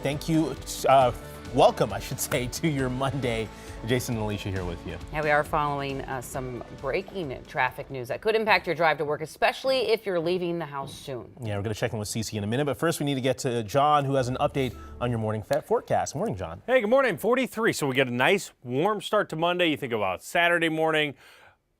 Thank you. Welcome, I should say, to your Monday. Jason and Alicia here with you. Yeah, we are following some breaking traffic news that could impact your drive to work, especially if you're leaving the house soon. Yeah, we're going to check in with Cece in a minute, but first we need to get to John, who has an update on your morning forecast. Morning, John. Hey, good morning. 43. So we get a nice warm start to Monday. You think about Saturday morning.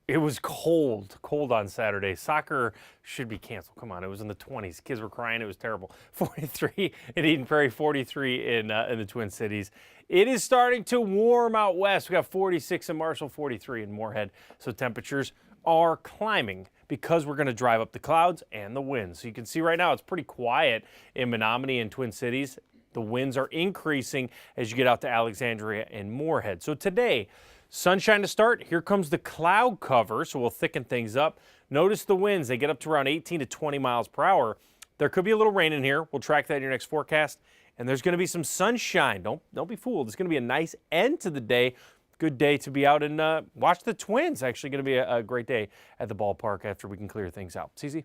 It was cold on Saturday. Soccer should be canceled. Come on, it was in the 20s. Kids were crying. It was terrible. 43 in Eden Prairie, 43 in the Twin Cities. It is starting to warm out west. We got 46 in Marshall, 43 in Moorhead. So temperatures are climbing because we're going to drive up the clouds and the winds. So you can see right now it's pretty quiet in Menominee and Twin Cities. The winds are increasing as you get out to Alexandria and Moorhead. So today, sunshine to start. Here comes the cloud cover, so we'll thicken things up. Notice the winds. They get up to around 18 to 20 miles per hour. There could be a little rain in here. We'll track that in your next forecast. And there's going to be some sunshine. Don't be fooled. It's going to be a nice end to the day. Good day to be out and watch the Twins. Actually going to be a great day at the ballpark after we can clear things out. Cece?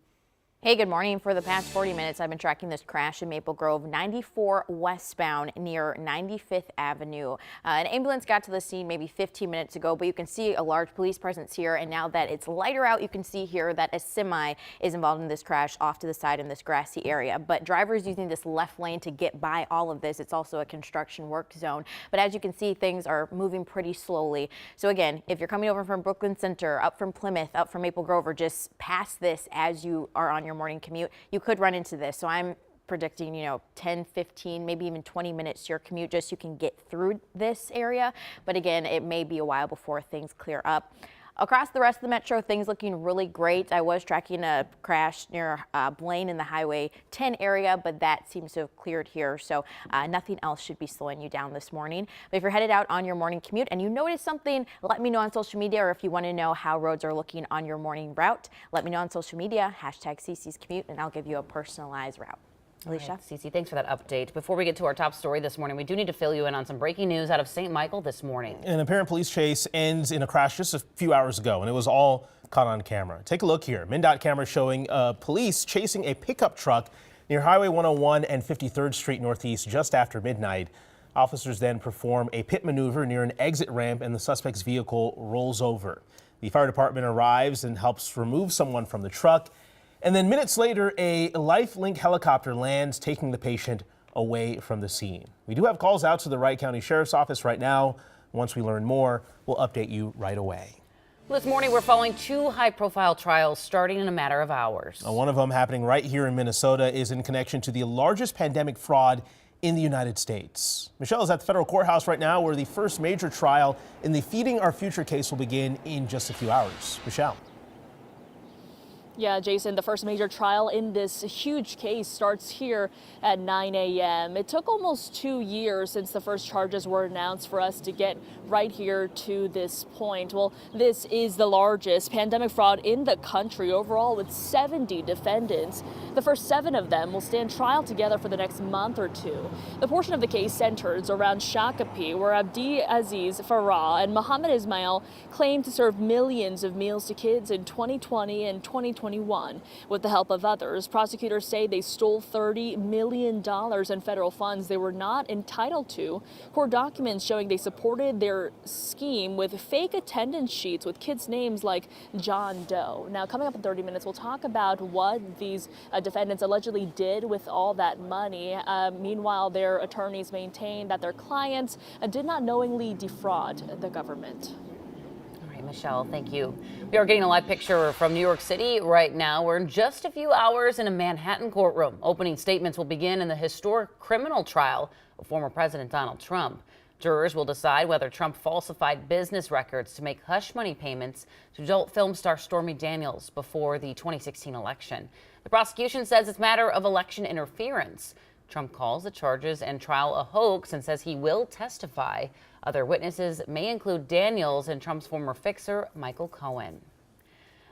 Hey, good morning. For the past 40 minutes, I've been tracking this crash in Maple Grove, 94 westbound near 95th Avenue. An ambulance got to the scene maybe 15 minutes ago, but you can see a large police presence here. And now that it's lighter out, you can see here that a semi is involved in this crash off to the side in this grassy area. But drivers using this left lane to get by all of this. It's also a construction work zone. But as you can see, things are moving pretty slowly. So again, if you're coming over from Brooklyn Center, up from Plymouth, up from Maple Grove, or just past this as you are on your morning commute, you could run into this. So I'm predicting, 10, 15, maybe even 20 minutes to your commute just so you can get through this area. But again, it may be a while before things clear up. Across the rest of the metro, things looking really great. I was tracking a crash near Blaine in the Highway 10 area, but that seems to have cleared here. So nothing else should be slowing you down this morning. But if you're headed out on your morning commute and you notice something, let me know on social media, or if you want to know how roads are looking on your morning route, let me know on social media, #CC's Commute, and I'll give you a personalized route. Alicia? Right, Cece, thanks for that update. Before we get to our top story this morning, we do need to fill you in on some breaking news out of St. Michael this morning. An apparent police chase ends in a crash just a few hours ago, and it was all caught on camera. Take a look here. MnDOT camera showing police chasing a pickup truck near Highway 101 and 53rd Street Northeast just after midnight. Officers then perform a pit maneuver near an exit ramp, and the suspect's vehicle rolls over. The fire department arrives and helps remove someone from the truck. And then minutes later, a LifeLink helicopter lands, taking the patient away from the scene. We do have calls out to the Wright County Sheriff's Office right now. Once we learn more, we'll update you right away. This morning, we're following two high-profile trials starting in a matter of hours. One of them happening right here in Minnesota is in connection to the largest pandemic fraud in the United States. Michelle is at the federal courthouse right now, where the first major trial in the Feeding Our Future case will begin in just a few hours. Michelle. Yeah, Jason, the first major trial in this huge case starts here at 9 a.m. It took almost 2 years since the first charges were announced for us to get right here to this point. Well, this is the largest pandemic fraud in the country overall, with 70 defendants. The first 7 of them will stand trial together for the next month or two. The portion of the case centers around Shakopee, where Abdi Aziz Farah and Mohammed Ismail claimed to serve millions of meals to kids in 2020 and 2021. With the help of others, prosecutors say they stole $30 million in federal funds they were not entitled to. Court documents showing they supported their scheme with fake attendance sheets with kids' names like John Doe. Now, coming up in 30 minutes, we'll talk about what these defendants allegedly did with all that money. Meanwhile, their attorneys maintain that their clients did not knowingly defraud the government. Michelle, thank you. We are getting a live picture from New York City right now. We're in just a few hours in a Manhattan courtroom. Opening statements will begin in the historic criminal trial of former President Donald Trump. Jurors will decide whether Trump falsified business records to make hush money payments to adult film star Stormy Daniels before the 2016 election. The prosecution says it's a matter of election interference. Trump calls the charges and trial a hoax and says he will testify. Other witnesses may include Daniels and Trump's former fixer, Michael Cohen.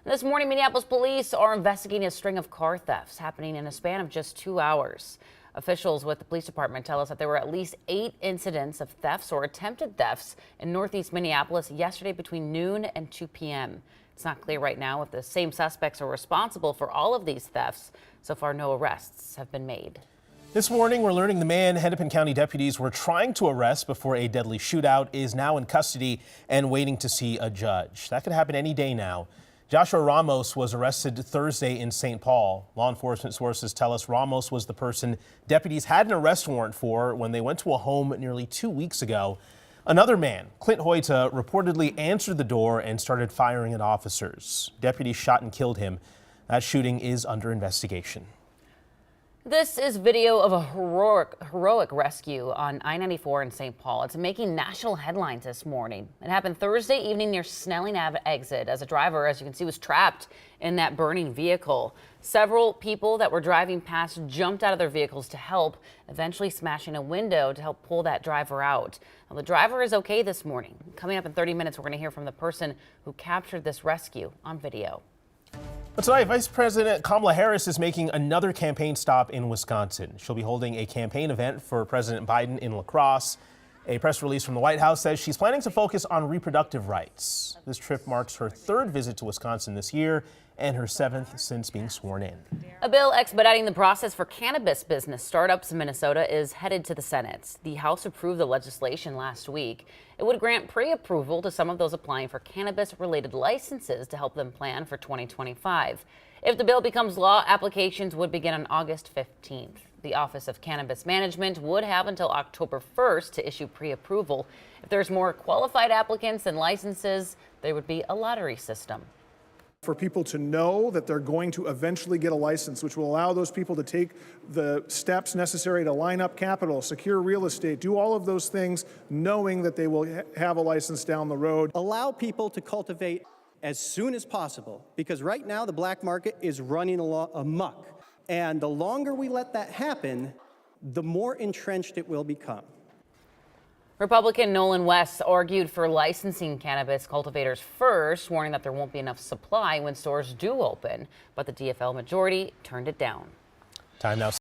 This morning, Minneapolis police are investigating a string of car thefts happening in a span of just 2 hours. Officials with the police department tell us that there were at least 8 incidents of thefts or attempted thefts in northeast Minneapolis yesterday between noon and 2 p.m. It's not clear right now if the same suspects are responsible for all of these thefts. So far, no arrests have been made. This morning, we're learning the man Hennepin County deputies were trying to arrest before a deadly shootout is now in custody and waiting to see a judge. That could happen any day now. Joshua Ramos was arrested Thursday in St. Paul. Law enforcement sources tell us Ramos was the person deputies had an arrest warrant for when they went to a home nearly 2 weeks ago. Another man, Clint Hoyta, reportedly answered the door and started firing at officers. Deputies shot and killed him. That shooting is under investigation. This is video of a heroic rescue on I-94 in St. Paul. It's making national headlines this morning. It happened Thursday evening near Snelling Ave exit as a driver, as you can see, was trapped in that burning vehicle. Several people that were driving past jumped out of their vehicles to help, eventually smashing a window to help pull that driver out. Now, the driver is okay this morning. Coming up in 30 minutes, we're going to hear from the person who captured this rescue on video. But tonight, Vice President Kamala Harris is making another campaign stop in Wisconsin. She'll be holding a campaign event for President Biden in La Crosse. A press release from the White House says she's planning to focus on reproductive rights. This trip marks her third visit to Wisconsin this year and her seventh since being sworn in. A bill expediting the process for cannabis business startups in Minnesota is headed to the Senate. The House approved the legislation last week. It would grant pre-approval to some of those applying for cannabis-related licenses to help them plan for 2025. If the bill becomes law, applications would begin on August 15th. The Office of Cannabis Management would have until October 1st to issue pre-approval. If there's more qualified applicants than licenses, there would be a lottery system. For people to know that they're going to eventually get a license, which will allow those people to take the steps necessary to line up capital, secure real estate, do all of those things, knowing that they will have a license down the road. Allow people to cultivate as soon as possible, because right now the black market is running amok. And the longer we let that happen, the more entrenched it will become. Republican Nolan West argued for licensing cannabis cultivators first, warning that there won't be enough supply when stores do open. But the DFL majority turned it down. Time now.